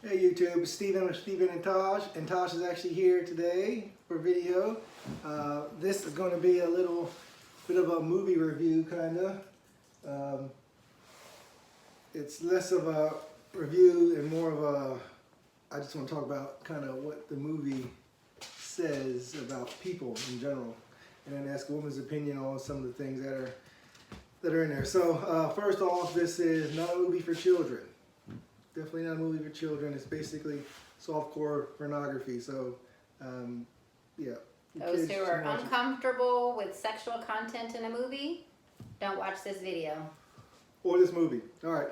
Hey YouTube, it's Steven with Steven and Taj is actually here today for video. This is going to be a little bit of a movie review, kind of. It's less of a review and more of a, I just want to talk about kind of what the movie says about people in general, and then ask a woman's opinion on some of the things that are in there. So first off, this is not a movie for children. Definitely not a movie for children. It's basically softcore pornography. So, yeah. Those who are uncomfortable with sexual content in a movie, don't watch this video. Or this movie. All right.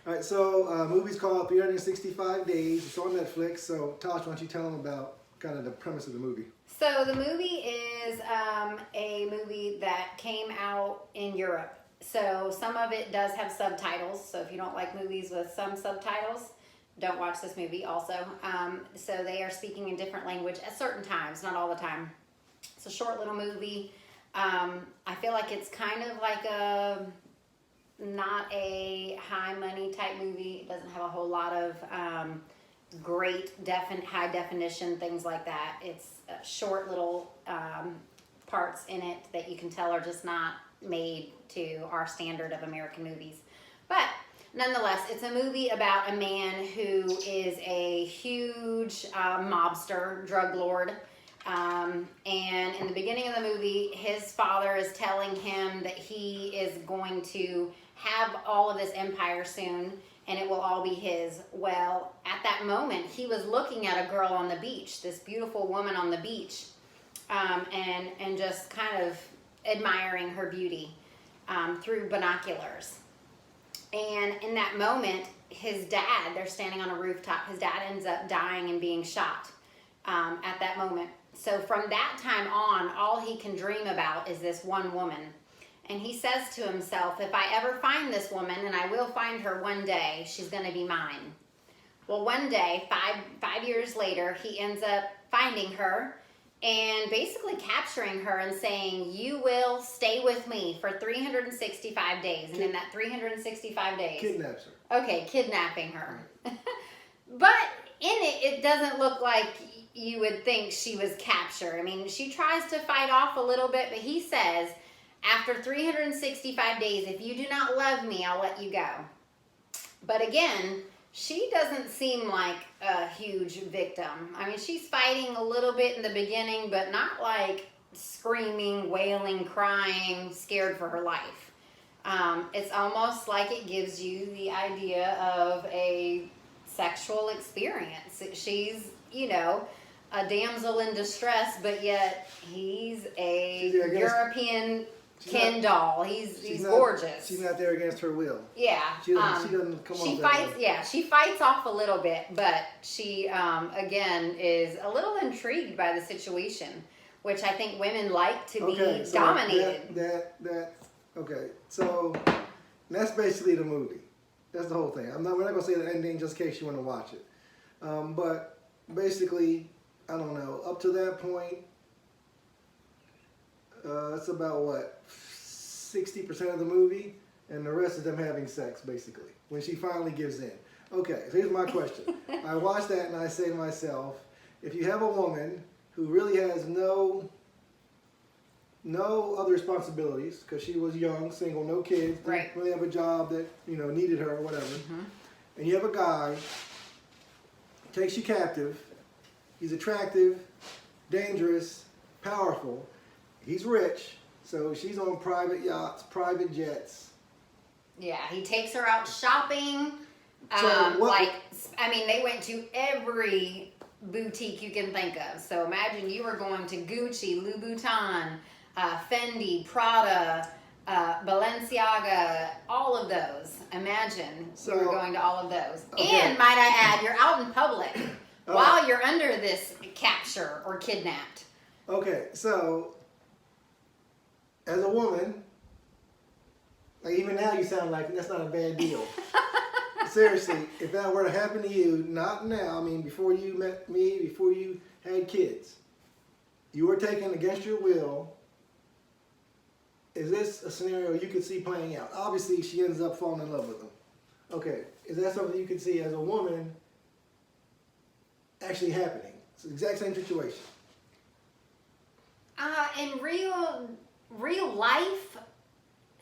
All right. So, movie's called 365 Days. It's on Netflix. So, Tosh, why don't you tell them about kind of the premise of the movie? So the movie is a movie that came out in Europe. So some of it does have subtitles. So if you don't like movies with some subtitles, don't watch this movie also. So they are speaking in different language at certain times, not all the time. It's a short little movie. I feel like it's kind of like not a high money type movie. It doesn't have a whole lot of great high definition things like that. It's short little parts in it that you can tell are just not made to our standard of American movies. But nonetheless, it's a movie about a man who is a huge mobster, drug lord. And in the beginning of the movie, his father is telling him that he is going to have all of this empire soon and it will all be his. Well, at that moment, he was looking at a girl on the beach, this beautiful woman on the beach, and just kind of admiring her beauty through binoculars. And in that moment, his dad, they're standing on a rooftop, his dad ends up dying and being shot at that moment. So from that time on, all he can dream about is this one woman. And he says to himself, if I ever find this woman, and I will find her one day, she's going to be mine. Well, one day, five years later, he ends up finding her and basically capturing her and saying, you will stay with me for 365 days. And in that 365 days... Kidnaps her. Okay, kidnapping her. But in it doesn't look like you would think she was captured. I mean, she tries to fight off a little bit, but he says, after 365 days, if you do not love me, I'll let you go. But again, she doesn't seem like a huge victim. I mean, she's fighting a little bit in the beginning, but not like screaming, wailing, crying, scared for her life. It's almost like it gives you the idea of a sexual experience. She's, you know, a damsel in distress, but yet he's a European Ken doll. He's gorgeous. She's not there against her will. Yeah. She doesn't come she off fights. that way. Yeah, she fights off a little bit, but she again is a little intrigued by the situation, which I think women like to be dominated. Okay, so that's basically the movie. That's the whole thing. We're not gonna say the ending just in case you want to watch it. But basically, I don't know. Up to that point, it's about what 60% of the movie, and the rest of them having sex, basically, when she finally gives in. Okay, so here's my question. I watch that and I say to myself, if you have a woman who really has no other responsibilities, because she was young, single, no kids, didn't really have a job that, you know, needed her or whatever, and you have a guy who takes you captive, he's attractive, dangerous, powerful, he's rich, so she's on private yachts, private jets. Yeah, he takes her out shopping. They went to every boutique you can think of. So imagine you were going to Gucci, Louboutin, Fendi, Prada, Balenciaga, all of those. Imagine you were going to all of those. Okay. And might I add, you're out in public while you're under this capture or kidnapped. Okay, so as a woman, like even now you sound like that's not a bad deal. Seriously, if that were to happen to you, not now, I mean before you met me, before you had kids, you were taken against your will, is this a scenario you could see playing out? Obviously, she ends up falling in love with him. Okay, is that something you could see as a woman actually happening? It's the exact same situation. In real life,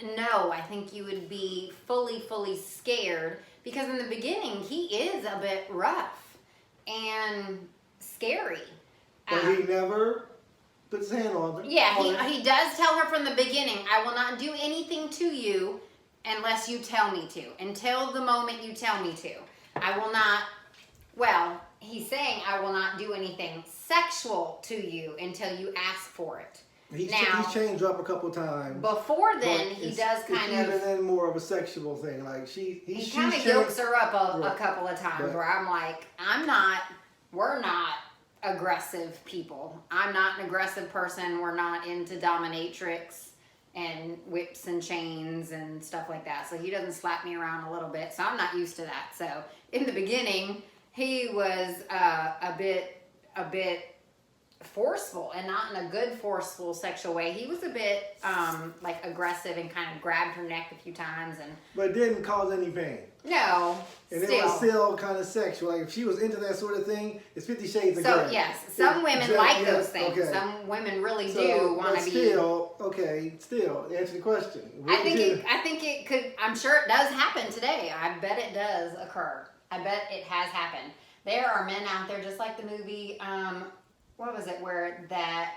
no, I think you would be fully scared because in the beginning he is a bit rough and scary. But he never puts his hand on her. Yeah, he does tell her from the beginning, I will not do anything to you unless you tell me to. Until the moment you tell me to. I will not, well, he's saying I will not do anything sexual to you until you ask for it. He's changed her up a couple times. Before then, he does kind of... even then more of a sexual thing. Like, he kind of yokes her up a couple of times where I'm like, we're not aggressive people. I'm not an aggressive person. We're not into dominatrix and whips and chains and stuff like that. So he doesn't slap me around a little bit. So I'm not used to that. So in the beginning, he was a bit forceful, and not in a good forceful sexual way. He was a bit like aggressive and kind of grabbed her neck a few times, and but it didn't cause any pain. No, and it was still kind of sexual. Like if she was into that sort of thing, it's 50 Shades of Grey. So yes, some women like those things. Okay. Some women really do want to be. Still, answer the question. I think it could. I'm sure it does happen today. I bet it does occur. I bet it has happened. There are men out there, just like the movie. What was it? Where that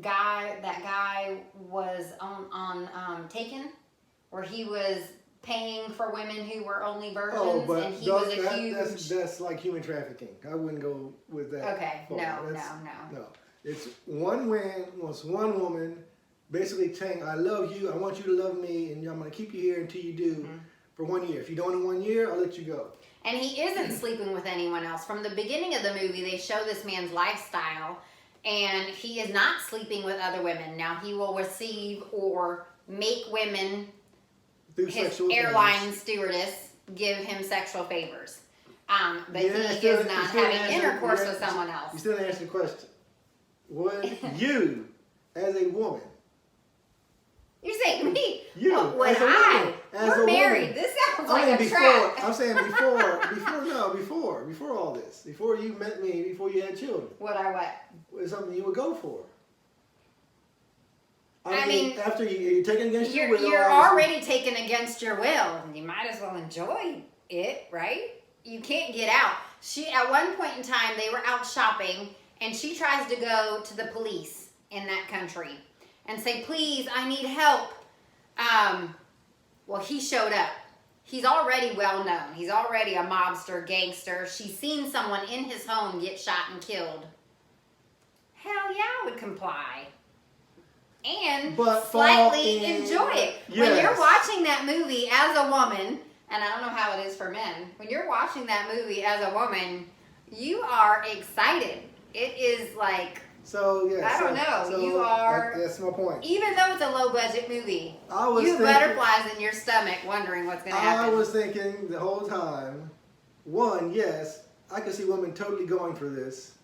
guy was on Taken, where he was paying for women who were only virgins, and he was a huge. That's like human trafficking. I wouldn't go with that. Okay, no. It's one woman basically saying, "I love you. I want you to love me, and I'm going to keep you here until you do for 1 year. If you don't in 1 year, I'll let you go." And he isn't sleeping with anyone else. From the beginning of the movie, they show this man's lifestyle, and he is not sleeping with other women. Now, he will receive or make women, his airline stewardess, give him sexual favors. But he is not having intercourse with someone else. You still didn't answer the question. Would you, as a woman... You're saying me? We're married. This sounds like a trap. I'm saying before all this. Before you met me, before you had children. What? It's something you would go for. I mean, after you're taken against your will. You're already taken against your will. You might as well enjoy it, right? You can't get out. At one point in time, they were out shopping, and she tries to go to the police in that country and say, "Please, I need help." Well, he showed up. He's already well known. He's already a mobster, gangster. She's seen someone in his home get shot and killed. Hell yeah, I would comply. And slightly enjoy it. Yes. When you're watching that movie as a woman, and I don't know how it is for men, when you're watching that movie as a woman, you are excited. It is like... I don't know. You are. That's my point. Even though it's a low budget movie, you have butterflies in your stomach wondering what's going to happen. I was thinking the whole time, one, yes, I could see women totally going for this.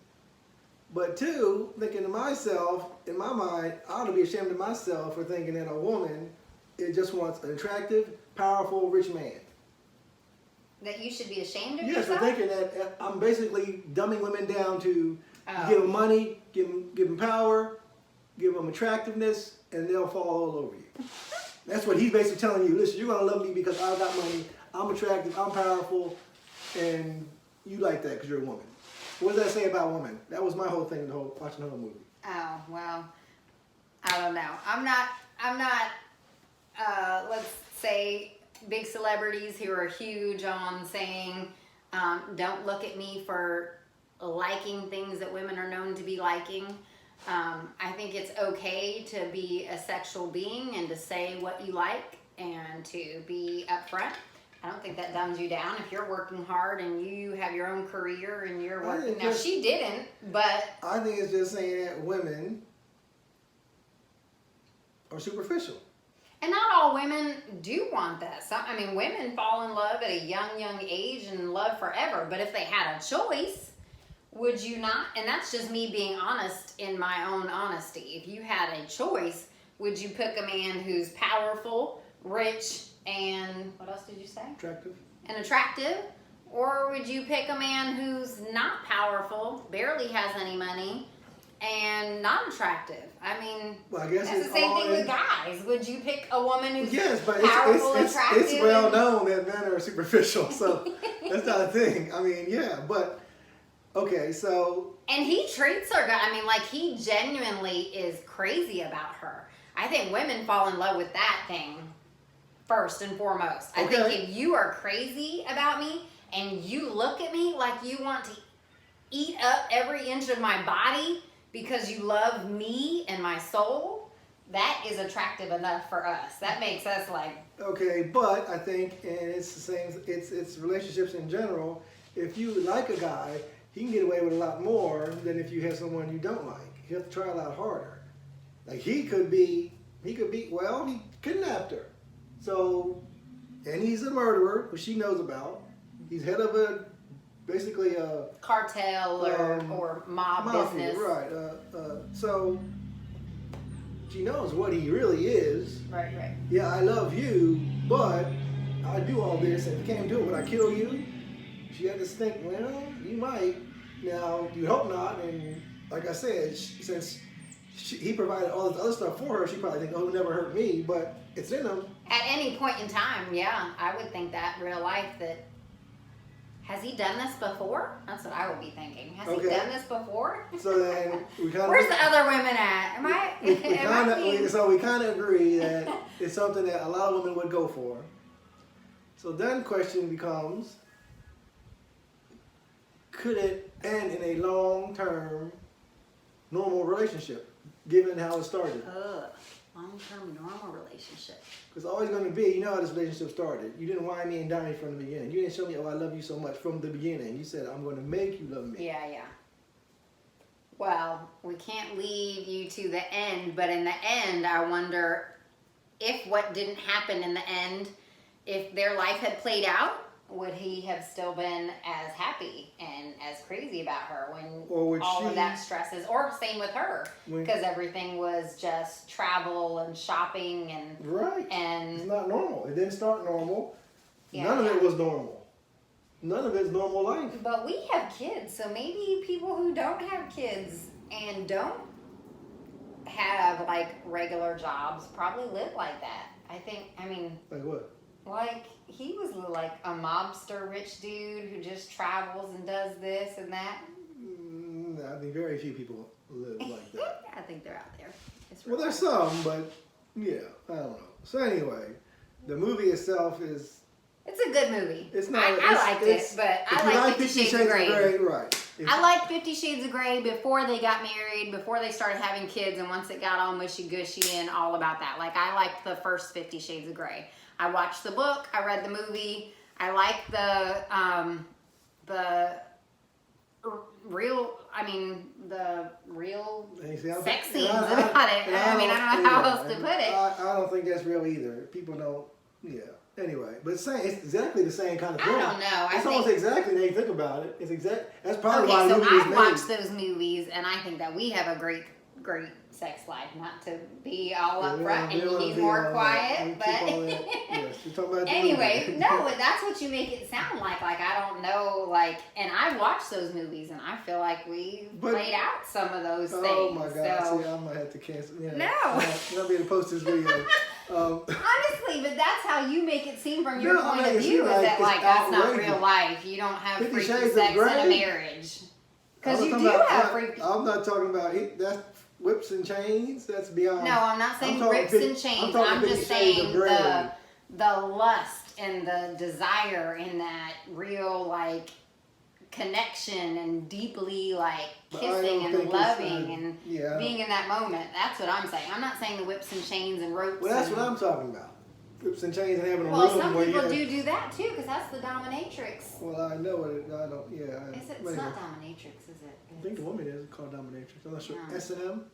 But two, thinking to myself, in my mind, I ought to be ashamed of myself for thinking that a woman just wants an attractive, powerful, rich man. That you should be ashamed of yourself? Yes, for thinking that I'm basically dumbing women down to give them money, give them power, give them attractiveness, and they'll fall all over you. That's what he's basically telling you. Listen, you're going to love me because I got money, I'm attractive, I'm powerful, and you like that because you're a woman. What does that say about women? That was my whole thing, watching the whole movie. Oh, well, I don't know. I'm not, let's say, big celebrities who are huge on saying, don't look at me for liking things that women are known to be liking. I think it's okay to be a sexual being and to say what you like and to be upfront. I don't think that dumbs you down if you're working hard and you have your own career and you're working. Now, she didn't, but... I think it's just saying that women are superficial. And not all women do want that. Women fall in love at a young age and love forever. But if they had a choice... Would you not? And that's just me being honest in my own honesty. If you had a choice, would you pick a man who's powerful, rich, and what else did you say? Attractive. And attractive? Or would you pick a man who's not powerful, barely has any money, and not attractive? I mean, Well, I guess that's it's the same all thing with guys. Would you pick a woman who's Yes, but powerful, it's attractive? well and- known that men are superficial, so that's not a thing. I mean, yeah, but okay, so And he treats her good. I mean, like, he genuinely is crazy about her. I think women fall in love with that thing first and foremost. I think Okay. if you are crazy about me and you look at me like you want to eat up every inch of my body because you love me and my soul, that is attractive enough for us. That makes us like, okay, but I think, and it's the same. It's relationships in general. If you like a guy, he can get away with a lot more than if you have someone you don't like. You have to try a lot harder. Like he well, he kidnapped her. So, and he's a murderer, which she knows about. He's head of basically a cartel or mob mafia, business. right? So she knows what he really is. Right, right. Yeah, I love you, but I do all this, and if you can't do it, would I kill you? She had to think, well, you might. Now, you hope not, and like I said, since he provided all this other stuff for her, she probably think, oh, he'll never hurt me, but it's in him. At any point in time, yeah, I would think that real life that, has he done this before? That's what I would be thinking. Has he Okay. done this before? So then we kind of Where's the other women at? Am I? we am kind I being- of we kind of agree that it's something that a lot of women would go for. So then the question becomes, could it end in a long-term normal relationship, given how it started? Ugh, long-term normal relationship. It's always going to be, you know how this relationship started. You didn't whine me and dine me from the beginning. You didn't show me, oh, I love you so much from the beginning. You said, I'm going to make you love me. Yeah, yeah. Well, we can't lead you to the end, but in the end, I wonder if what didn't happen in the end, if their life had played out, would he have still been as happy and as crazy about her when Or would all of she- that stress is, or same with her, When- because everything was just travel and shopping and Right. It's and not normal. It didn't start normal. Yeah, None of it yeah. was normal. None of it's normal life. but we have kids, so maybe people who don't have kids and don't have like regular jobs probably live like that. I mean, Like what? like he was like a mobster rich dude who just travels and does this and that. I think very few people live like that. I think they're out there. It's Well, real. there's some, but yeah, I don't know. So anyway, the movie itself is, It's a good movie. it's not. I liked it, but if I you like 50 Shades of Grey. right. If- I liked 50 Shades of Grey before they got married, before they started having kids, and once it got all mushy-gushy and all about that. Like, I liked the first 50 Shades of Grey. I watched the book, I read the movie, I liked the real You see, I'm- sex and scenes I- about it. and I mean, I don't know how yeah, else to and put it. I don't think that's real either. People don't, yeah. Anyway, but it's exactly the same kind of I thing. don't know. I It's almost think, exactly, when you think about it. That's probably okay, why so the movie was I've made. watched those movies, and I think that we have a great sex life. Not to be all Yeah, up we front, don't- we and don't he's be more all quiet, that. We but keep all that. Yes, you're talking about the anyway, movie. no, that's what you make it sound like. Like, I don't know, like, and I watched those movies, and I feel like we But- played out some of those things. Oh my God! So, See, I might have to cancel. Yeah, No. I'm not be able to post this video. honestly, but that's how you make it seem from your No, I point make of it view, seem is like that, it's like, that's not outrageous. real life. You don't have 50 freaky Shades of sex in a Grey? marriage. I'm Because not you talking do about- have freaky. I'm not talking about it. That's whips and chains. That's beyond. No, I'm not saying talking rips 50 and chains. talking I'm 50 just Shades of saying Grey. the lust and the desire in that real, like, connection and deeply, like, But I kissing don't and think it's, loving and yeah. being in that moment. That's what I'm saying. I'm not saying the whips and chains and ropes. Well, that's and, what I'm talking about. Whips and chains and having a Well, room some where people you. do that too, because that's the dominatrix. Well, I know it. I don't. Yeah. It's anyway. not dominatrix, is it? I think the woman is called dominatrix. I'm not sure. No. S&M.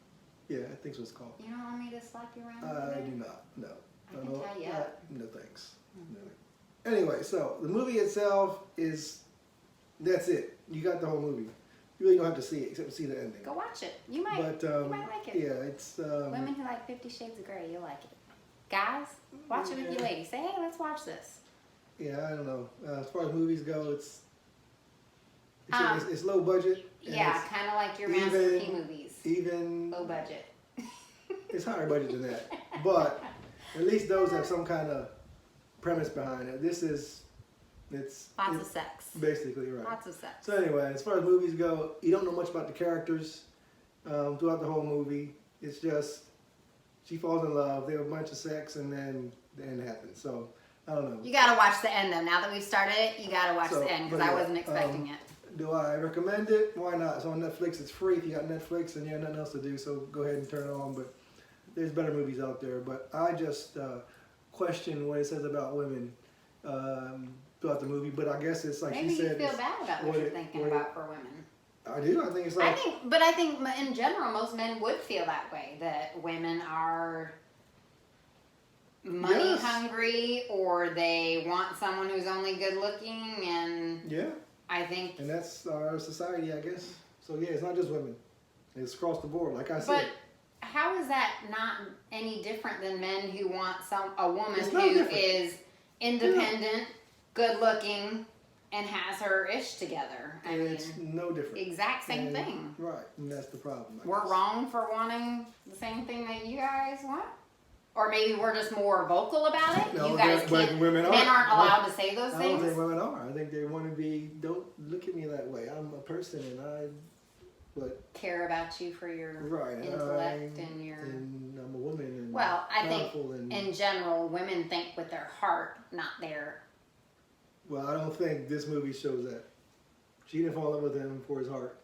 Yeah, I think so. It's called. You don't want me to slap you around? I over do there? not. No. I can tie you up. No thanks. No. Anyway, so the movie itself is. That's it. You got the whole movie. You really don't have to see it except to see the ending. Go watch it. You might. But you might like it. yeah, it's. Women who like 50 Shades of Grey, you'll like it. Guys, watch it with your Yeah. ladies. Say, hey, let's watch this. Yeah, I don't know. As far as movies go, It's low budget. and Yeah, it's kind of like your Master even- P movies. Even Low budget. it's higher budget than that, but at least those have some kind of premise behind it. It's Lots of it's sex. basically right. Lots of sex. So anyway, as far as movies go, you don't know much about the characters throughout the whole movie. It's just she falls in love. They have a bunch of sex, and then the end happens. So I don't know. You gotta watch the end though. Now that we've started it, you gotta watch So, the end because but I yeah, wasn't expecting it. Do I recommend it? Why not? It's on Netflix. It's free if you got Netflix and you have nothing else to do. So go ahead and turn it on. But there's better movies out there. But I just question what it says about women throughout the movie. But I guess it's like Maybe she you said. feel it's- bad about what you're thinking about for women. I do. I think it's I like think in general, most men would feel that way. That women are money Yes. hungry, or they want someone who's only good looking, and yeah, I think. and that's our society, I guess. So yeah, it's not just women. It's across the board. Like I But said. how is that not any different than men who want a woman It's who no different. is independent, good looking, and has her ish together? I And mean, it's no different. exact same And- thing. Right, and that's the problem. I We're guess. wrong for wanting the same thing that you guys want? Or maybe we're just more vocal about it? No, You guys but can't, women men aren't aren't. allowed to say those I don't think things? women are. I think they want to be. Don't look at me that way. I'm a person, but Care about you for your right, intellect and your... and I'm a woman. And Well, I think powerful and, in general, women think with their heart, not their... well, I don't think this movie shows that. She didn't fall in love with him for his heart.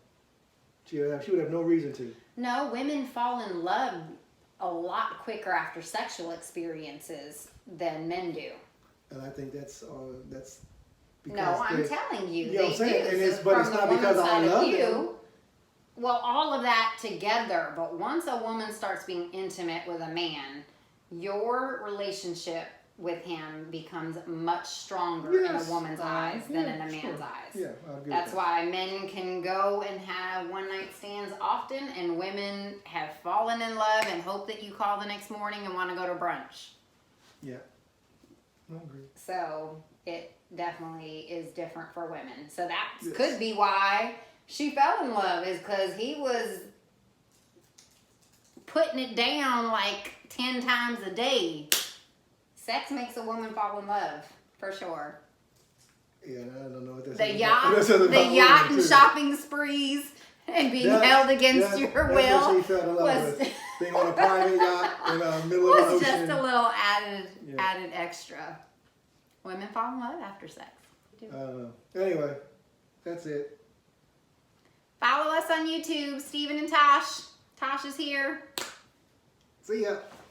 She would have no reason to. No, women fall in love a lot quicker after sexual experiences than men do. And I think that's because No, I'm they- telling you, Yeah, I'm they saying, do. and it's- So but from it's the not woman's because I side of love you, them. well, all of that together. But once a woman starts being intimate with a man, your relationship with him becomes much stronger in a Yes, woman's eyes than in a sure. man's eyes. Yeah, I agree That's with that. why men can go and have one night stands often, and women have fallen in love and hope that you call the next morning and want to go to brunch. Yeah, I agree. So it definitely is different for women. So that Yes. could be why she fell in love, is because he was putting it down like 10 times a day. Sex makes a woman fall in love, for sure. Yeah, and I don't know what that The says yacht, about- that says the about yacht women, and too. shopping sprees and being held against your that's will what she fell in love was, with. Being on a private yacht in the middle of the was ocean. just a little added Yeah. added extra. Women fall in love after sex. Anyway, that's it. Follow us on YouTube, Steven and Tosh. Tosh is here. See ya.